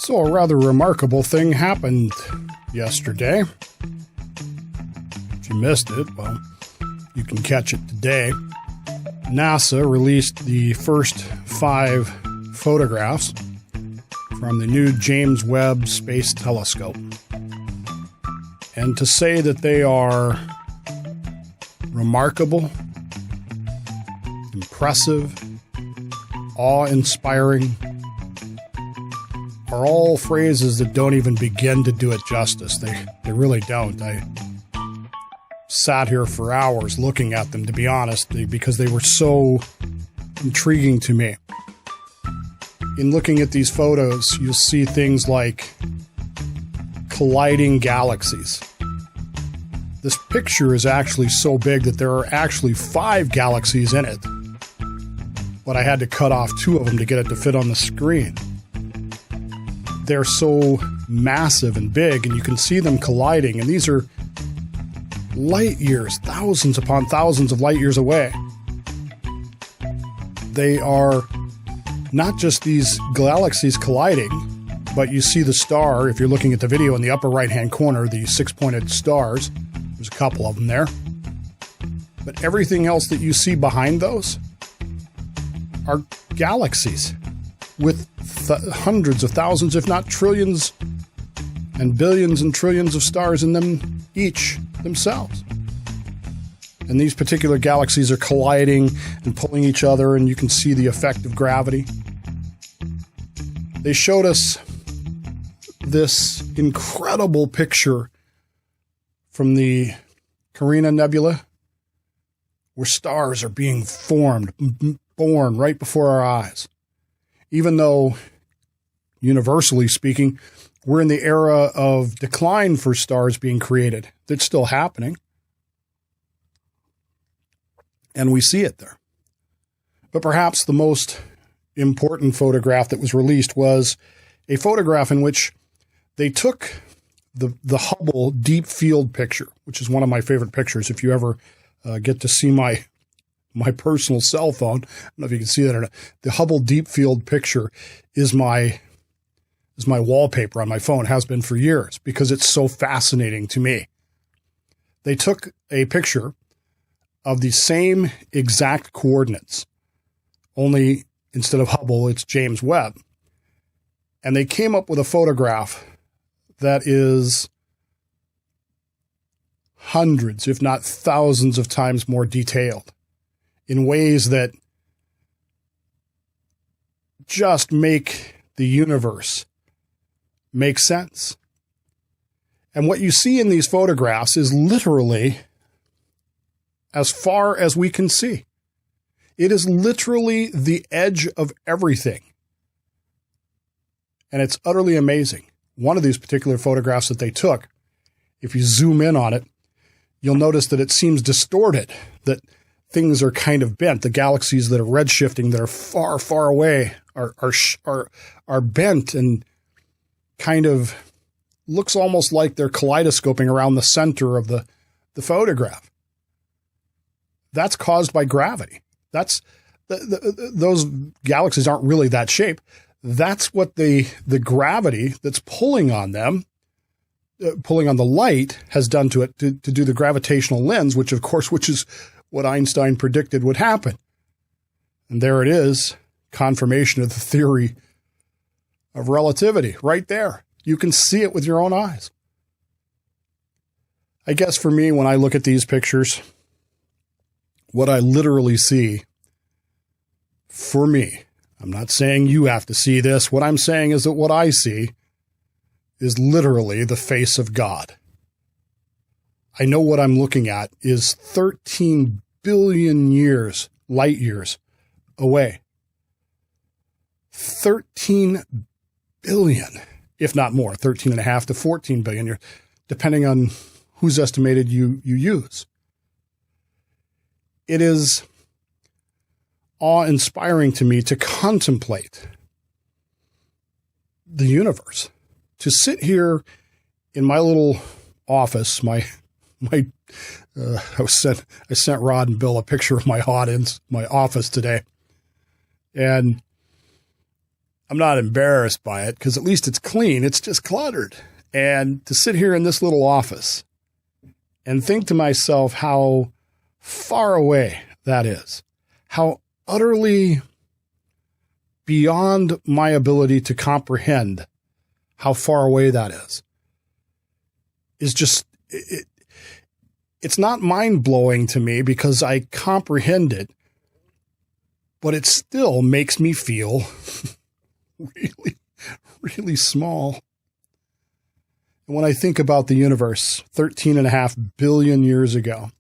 So a rather remarkable thing happened yesterday. If you missed it, well, you can catch it today. NASA released the first 5 photographs from the new James Webb Space Telescope. And to say that they are remarkable, impressive, awe-inspiring, are all phrases that don't even begin to do it justice. They really don't. I sat here for hours looking at them, to be honest, because they were so intriguing to me. In looking at these photos, you'll see things like colliding galaxies. This picture is actually so big that there are actually 5 galaxies in it, but I had to cut off 2 of them to get it to fit on the screen. They're so massive and big, and you can see them colliding, and these are light years, thousands upon thousands of light years away. They are not just these galaxies colliding, but you see the star, if you're looking at the video in the upper right-hand corner, the 6-pointed stars. There's a couple of them there. But everything else that you see behind those are galaxies with hundreds of thousands, if not trillions and billions and trillions of stars in them each themselves. And these particular galaxies are colliding and pulling each other, and you can see the effect of gravity. They showed us this incredible picture from the Carina Nebula, where stars are being born right before our eyes. Even though, universally speaking, we're in the era of decline for stars being created. It's still happening. And we see it there. But perhaps the most important photograph that was released was a photograph in which they took the Hubble deep field picture, which is one of my favorite pictures. If you ever get to see my personal cell phone, I don't know if you can see that or not. The Hubble deep field picture is my wallpaper on my phone, has been for years, because it's so fascinating to me. They took a picture of the same exact coordinates, only instead of Hubble, it's James Webb. And they came up with a photograph that is hundreds, if not thousands of times more detailed in ways that just make the universe make sense. And what you see in these photographs is literally as far as we can see. It is literally the edge of everything. And it's utterly amazing. One of these particular photographs that they took, if you zoom in on it, you'll notice that it seems distorted, that things are kind of bent. The galaxies that are redshifting, that are far, far away, are bent and kind of looks almost like they're kaleidoscoping around the center of the photograph. That's caused by gravity. That's those galaxies aren't really that shape. That's what the gravity that's pulling on them, pulling on the light, has done to it to do the gravitational lens, which is what Einstein predicted would happen. And there it is, confirmation of the theory of relativity right there. You can see it with your own eyes. I guess for me, when I look at these pictures, what I literally see, for me, I'm not saying you have to see this. What I'm saying is that what I see is literally the face of God. I know what I'm looking at is 13 billion years, light years away. 13 billion, if not more, 13 and a half to 14 billion years, depending on whose estimated you use. It is awe-inspiring to me to contemplate the universe, to sit here in my little office. I sent Rod and Bill a picture of my office today, and I'm not embarrassed by it because at least it's clean. It's just cluttered. And to sit here in this little office and think to myself how far away that is, how utterly beyond my ability to comprehend how far away that is just, it's not mind-blowing to me because I comprehend it, but it still makes me feel really, really small. And when I think about the universe 13.5 billion years ago,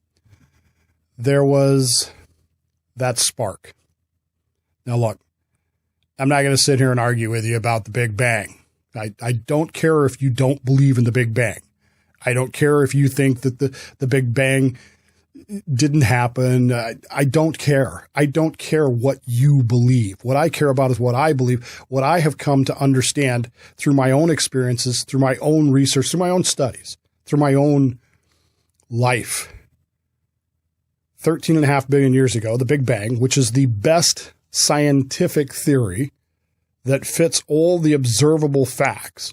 there was that spark. Now, look, I'm not going to sit here and argue with you about the Big Bang. I don't care if you don't believe in the Big Bang. I don't care if you think that the Big Bang didn't happen. I don't care. I don't care what you believe. What I care about is what I believe, what I have come to understand through my own experiences, through my own research, through my own studies, through my own life. 13.5 billion years ago, the Big Bang, which is the best scientific theory that fits all the observable facts.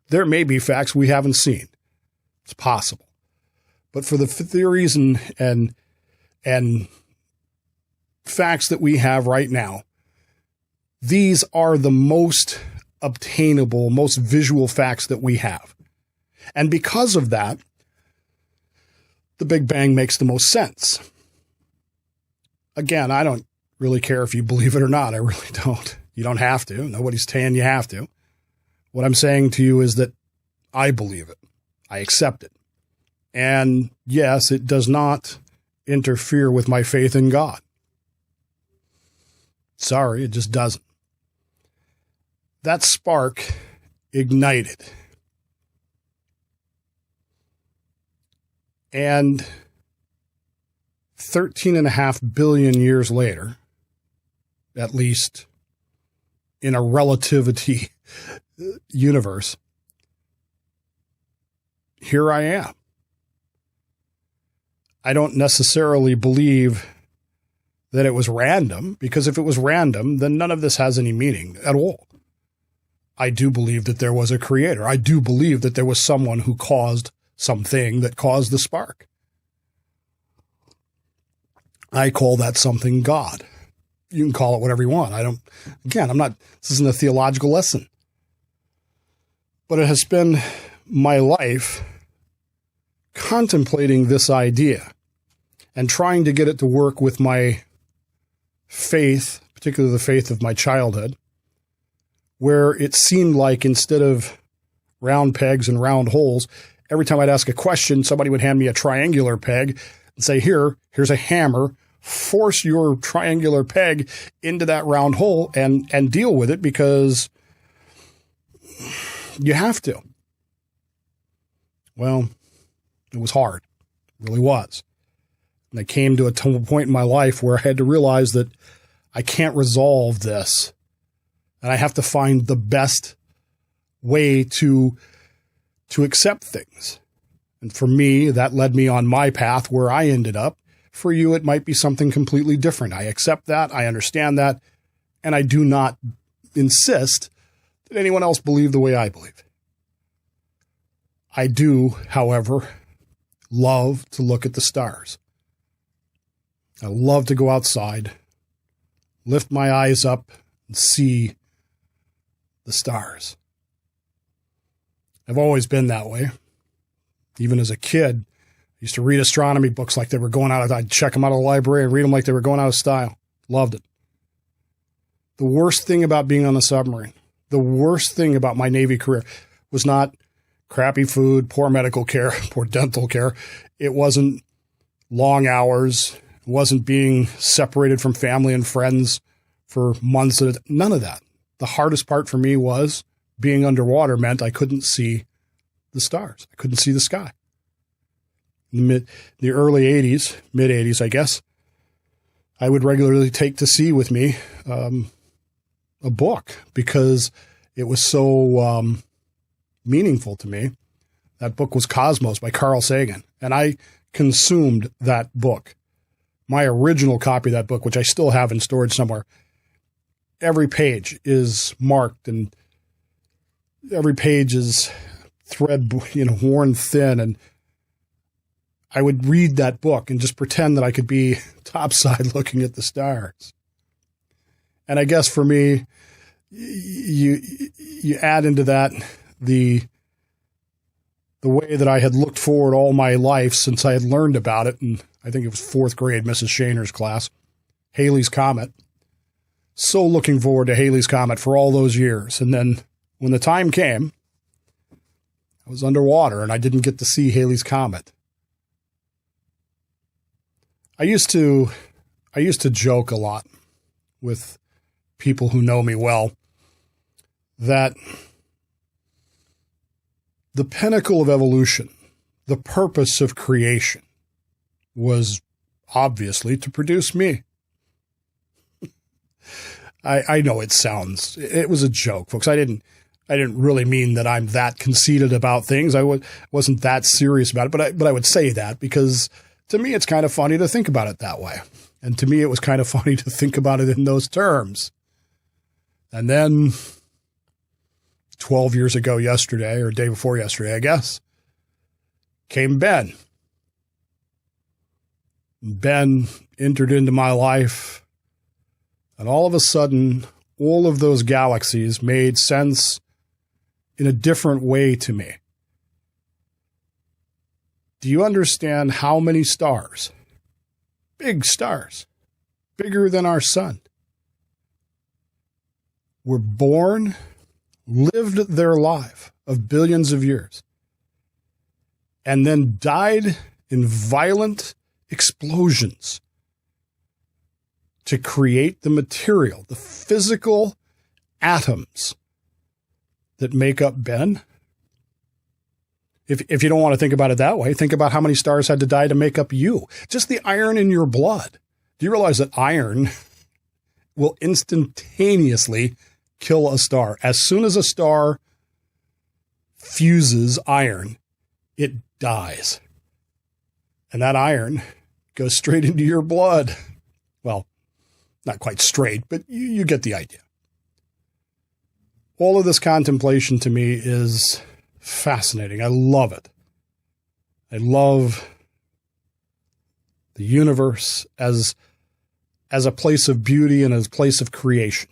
There may be facts we haven't seen. It's possible. But for the theories and facts that we have right now, these are the most obtainable, most visual facts that we have. And because of that, the Big Bang makes the most sense. Again, I don't really care if you believe it or not. I really don't. You don't have to. Nobody's saying you have to. What I'm saying to you is that I believe it. I accept it. And yes, it does not interfere with my faith in God. Sorry, it just doesn't. That spark ignited. And 13.5 billion years later, at least in a relativity universe, here I am. I don't necessarily believe that it was random, because if it was random, then none of this has any meaning at all. I do believe that there was a creator. I do believe that there was someone who caused something that caused the spark. I call that something God. You can call it whatever you want. This isn't a theological lesson. But it has been my life contemplating this idea and trying to get it to work with my faith, particularly the faith of my childhood, where it seemed like instead of round pegs and round holes, every time I'd ask a question, somebody would hand me a triangular peg and say, here's a hammer, force your triangular peg into that round hole and deal with it because you have to. Well, it was hard. It really was. And I came to a point in my life where I had to realize that I can't resolve this. And I have to find the best way to accept things. And for me, that led me on my path where I ended up. For you, it might be something completely different. I accept that. I understand that. And I do not insist that anyone else believe the way I believe. I do, however, love to look at the stars. I love to go outside, lift my eyes up, and see the stars. I've always been that way. Even as a kid, I used to read astronomy books like they were going out. I'd check them out of the library and read them like they were going out of style. Loved it. The worst thing about being on the submarine, the worst thing about my Navy career was not crappy food, poor medical care, poor dental care. It wasn't long hours. It wasn't being separated from family and friends for months. None of that. The hardest part for me was being underwater meant I couldn't see the stars. I couldn't see the sky. In the early 80s, mid 80s, I guess, I would regularly take to sea with me a book because it was so meaningful to me. That book was Cosmos by Carl Sagan, and I consumed that book. My original copy of that book, which I still have in storage somewhere, every page is marked and every page is thread, worn thin. And I would read that book and just pretend that I could be topside looking at the stars. And I guess for me, you add into that the way that I had looked forward all my life since I had learned about it. And I think it was fourth grade, Mrs. Shaner's class, Halley's Comet. So looking forward to Halley's Comet for all those years. And then when the time came, I was underwater and I didn't get to see Halley's Comet. I used to joke a lot with people who know me well that the pinnacle of evolution, the purpose of creation, was obviously to produce me. I know it was a joke, folks. I didn't really mean that I'm that conceited about things. I wasn't that serious about it, but I would say that because to me, it's kind of funny to think about it that way. And to me, it was kind of funny to think about it in those terms. And then 12 years ago yesterday, or day before yesterday, I guess, came Ben. Ben entered into my life, and all of a sudden, all of those galaxies made sense in a different way to me. Do you understand how many stars, big stars, bigger than our sun, were born, lived their life of billions of years, and then died in violent explosions to create the material, the physical atoms that make up Ben? If you don't want to think about it that way, think about how many stars had to die to make up you. Just the iron in your blood. Do you realize that iron will instantaneously kill a star? As soon as a star fuses iron, it dies. And that iron goes straight into your blood. Well, not quite straight, but you get the idea. All of this contemplation to me is fascinating. I love it. I love the universe as a place of beauty and as a place of creation.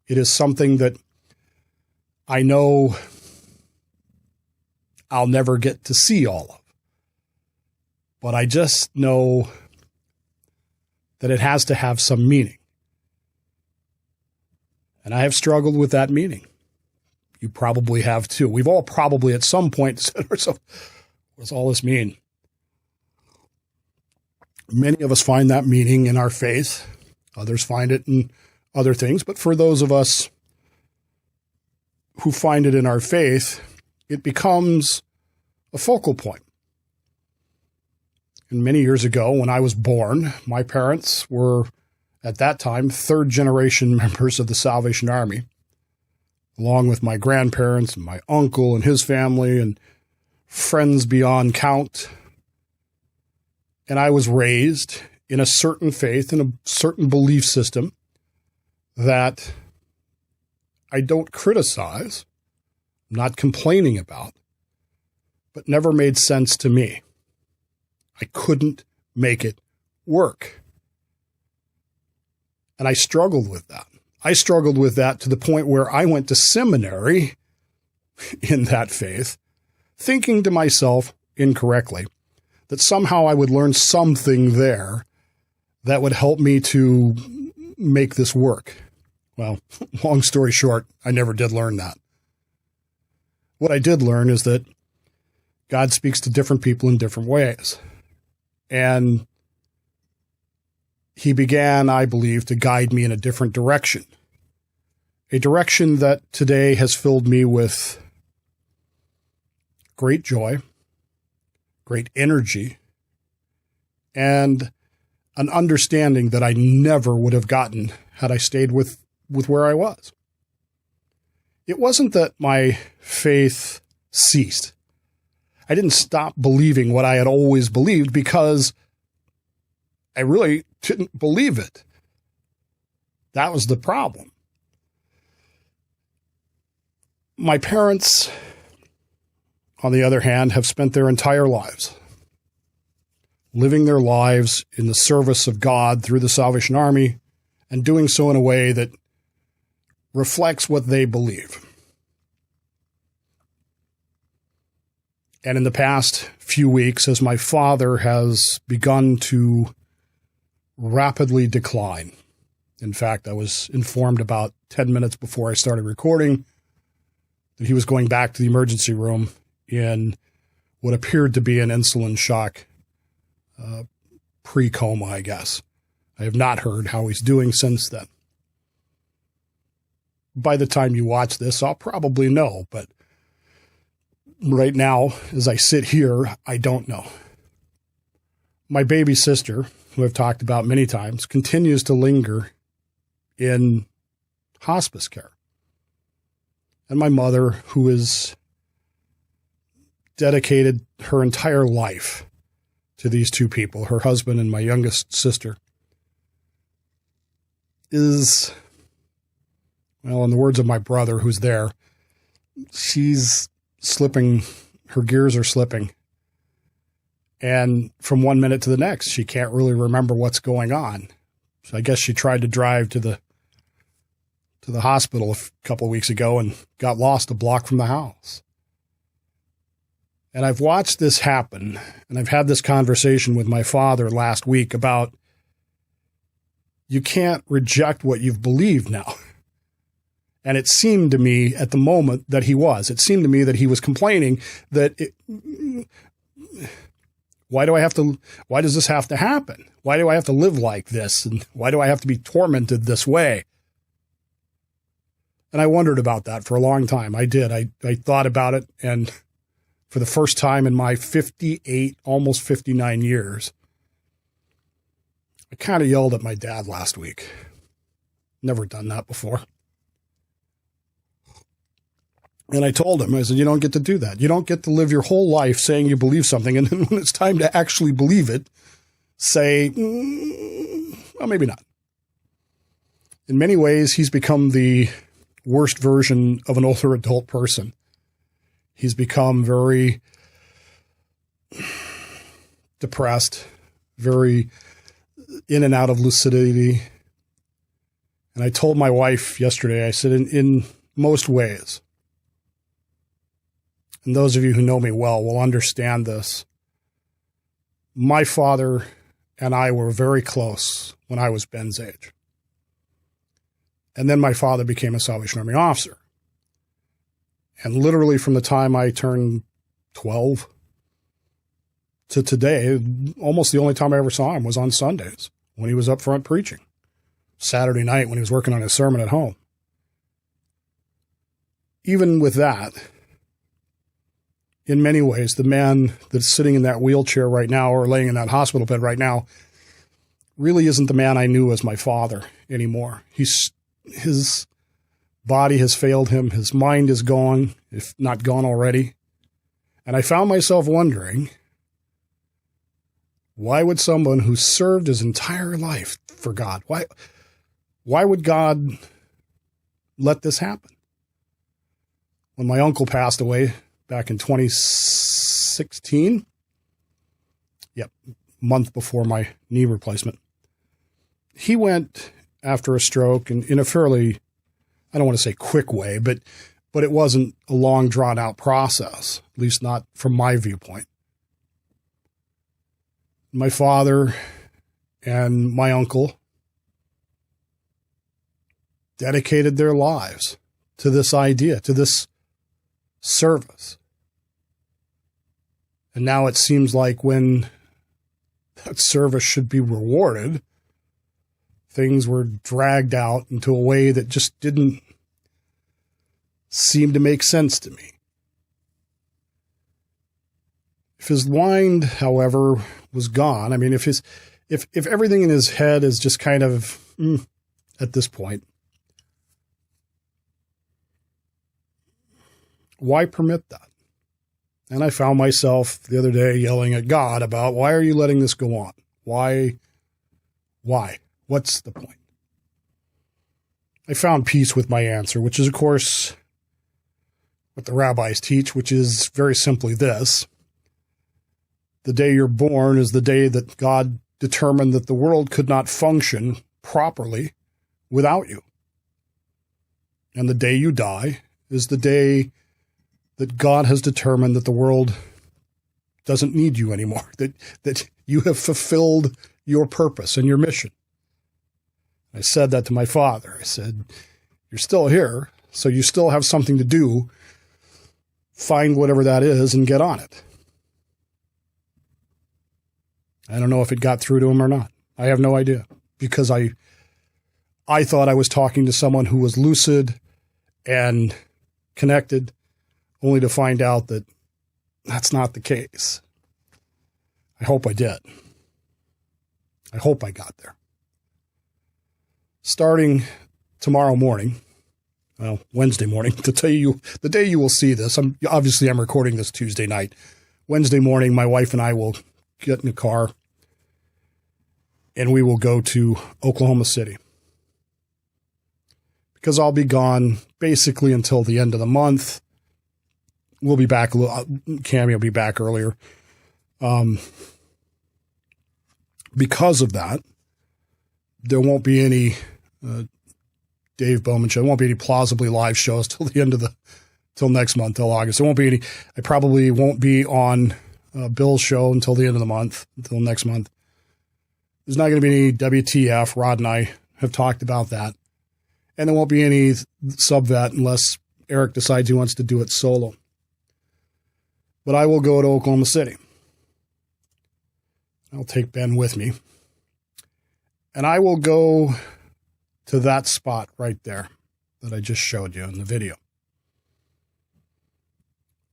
It is something that I know I'll never get to see all of. But I just know that it has to have some meaning. And I have struggled with that meaning. You probably have too. We've all probably at some point said to ourselves, what does all this mean? Many of us find that meaning in our faith. Others find it in other things. But for those of us who find it in our faith, it becomes a focal point. And many years ago, when I was born, my parents were, at that time, third-generation members of the Salvation Army, along with my grandparents and my uncle and his family and friends beyond count. And I was raised in a certain faith and a certain belief system that I don't criticize, I'm not complaining about, but never made sense to me. I couldn't make it work. And I struggled with that. I struggled with that to the point where I went to seminary in that faith, thinking to myself incorrectly that somehow I would learn something there that would help me to make this work. Well, long story short, I never did learn that. What I did learn is that God speaks to different people in different ways. And he began, I believe, to guide me in a different direction. A direction that today has filled me with great joy, great energy, and an understanding that I never would have gotten had I stayed with where I was. It wasn't that my faith ceased. I didn't stop believing what I had always believed because I really didn't believe it. That was the problem. My parents, on the other hand, have spent their entire lives living their lives in the service of God through the Salvation Army and doing so in a way that reflects what they believe. And in the past few weeks, as my father has begun to rapidly decline. In fact, I was informed about 10 minutes before I started recording that he was going back to the emergency room in what appeared to be an insulin shock, pre-coma, I guess. I have not heard how he's doing since then. By the time you watch this, I'll probably know, but right now, as I sit here, I don't know. My baby sister, who I've talked about many times, continues to linger in hospice care. And my mother, who has dedicated her entire life to these two people, her husband and my youngest sister, is, well, in the words of my brother who's there, she's slipping, her gears are slipping. And from one minute to the next, she can't really remember what's going on. So I guess she tried to drive to the hospital a couple of weeks ago and got lost a block from the house. And I've watched this happen, and I've had this conversation with my father last week about you can't reject what you've believed now. And it seemed to me at the moment that he was. It seemed to me that he was complaining that why does this have to happen? Why do I have to live like this? And why do I have to be tormented this way? And I wondered about that for a long time. I did. I thought about it. And for the first time in my 58, almost 59 years, I kind of yelled at my dad last week. Never done that before. And I told him, I said, you don't get to do that. You don't get to live your whole life saying you believe something. And then when it's time to actually believe it, say, well, maybe not. In many ways, he's become the worst version of an older adult person. He's become very depressed, very in and out of lucidity. And I told my wife yesterday, I said, in most ways, and those of you who know me well will understand this, my father and I were very close when I was Ben's age. And then my father became a Salvation Army officer. And literally from the time I turned 12 to today, almost the only time I ever saw him was on Sundays when he was up front preaching. Saturday night when he was working on his sermon at home. Even with that, in many ways, the man that's sitting in that wheelchair right now or laying in that hospital bed right now really isn't the man I knew as my father anymore. His body has failed him. His mind is gone, if not gone already. And I found myself wondering, why would someone who served his entire life for God, why would God let this happen? When my uncle passed away back in 2016, month before my knee replacement, he went after a stroke and in a fairly, I don't want to say quick way, but it wasn't a long drawn out process, at least not from my viewpoint. My father and my uncle dedicated their lives to this idea, to this service. And now it seems like when that service should be rewarded, things were dragged out into a way that just didn't seem to make sense to me. If his mind, however, was gone, I mean, if everything in his head is just kind of at this point, why permit that? And I found myself the other day yelling at God about, why are you letting this go on? Why? What's the point? I found peace with my answer, which is, of course, what the rabbis teach, which is very simply this: the day you're born is the day that God determined that the world could not function properly without you. And the day you die is the day that God has determined that the world doesn't need you anymore, that you have fulfilled your purpose and your mission. I said that to my father. I said, you're still here, so you still have something to do. Find whatever that is and get on it. I don't know if it got through to him or not. I have no idea, because I thought I was talking to someone who was lucid and connected, only to find out that that's not the case. I hope I did. I hope I got there. Starting tomorrow morning, well, Wednesday morning, to tell you the day you will see this, I'm recording this Tuesday night. Wednesday morning, my wife and I will get in a car and we will go to Oklahoma City, because I'll be gone basically until the end of the month. We'll be back Cammie will be back earlier. Because of that, there won't be any Dave Bowman show. There won't be any Plausibly live shows till the end of till next month, till August. There won't be any. I probably won't be on Bill's show until the end of the month, until next month. There's not going to be any WTF. Rod and I have talked about that. And there won't be any Subvet unless Eric decides he wants to do it solo. But I will go to Oklahoma City. I'll take Ben with me. And I will go to that spot right there that I just showed you in the video.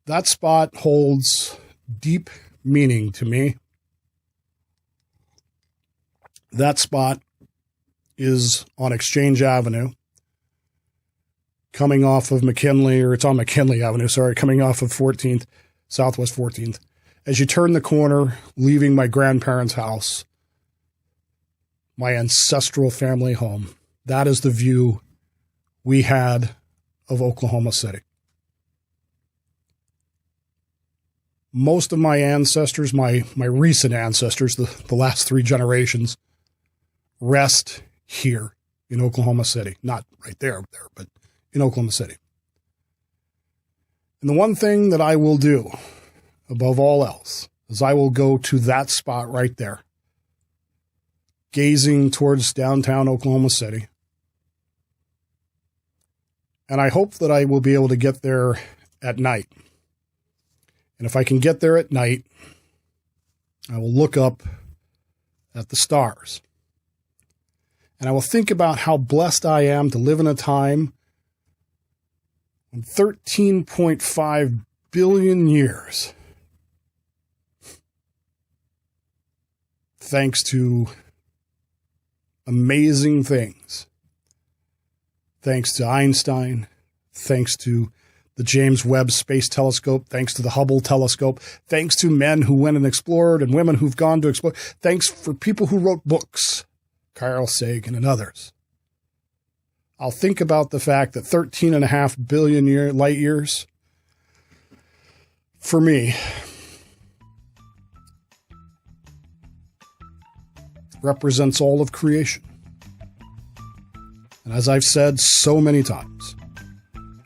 That spot holds deep meaning to me. That spot is on Exchange Avenue, coming off of McKinley, or it's on McKinley Avenue, coming off of 14th, Southwest 14th. As you turn the corner, leaving my grandparents' house, my ancestral family home, that is the view we had of Oklahoma City. Most of my ancestors, my recent ancestors, the last 3 generations, rest here in Oklahoma City. Not right there, but in Oklahoma City. And the one thing that I will do above all else is I will go to that spot right there, gazing towards downtown Oklahoma City. And I hope that I will be able to get there at night. And if I can get there at night, I will look up at the stars. And I will think about how blessed I am to live in a time when 13.5 billion years, thanks to amazing things, thanks to Einstein, thanks to the James Webb Space Telescope, thanks to the Hubble telescope, thanks to men who went and explored and women who've gone to explore, thanks for people who wrote books, Carl Sagan and others. I'll think about the fact that 13.5 billion light years, for me, represents all of creation. And as I've said so many times,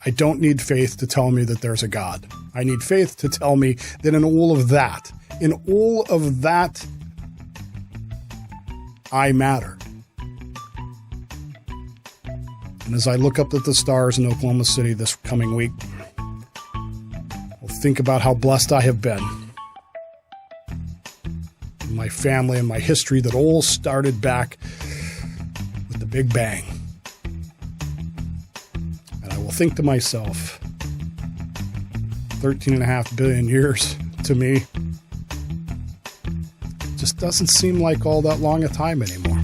I don't need faith to tell me that there's a God. I need faith to tell me that in all of that, I matter. And as I look up at the stars in Oklahoma City this coming week, I'll think about how blessed I have been. My family and my history that all started back with the Big Bang. And I will think to myself, 13.5 billion years to me just doesn't seem like all that long a time anymore.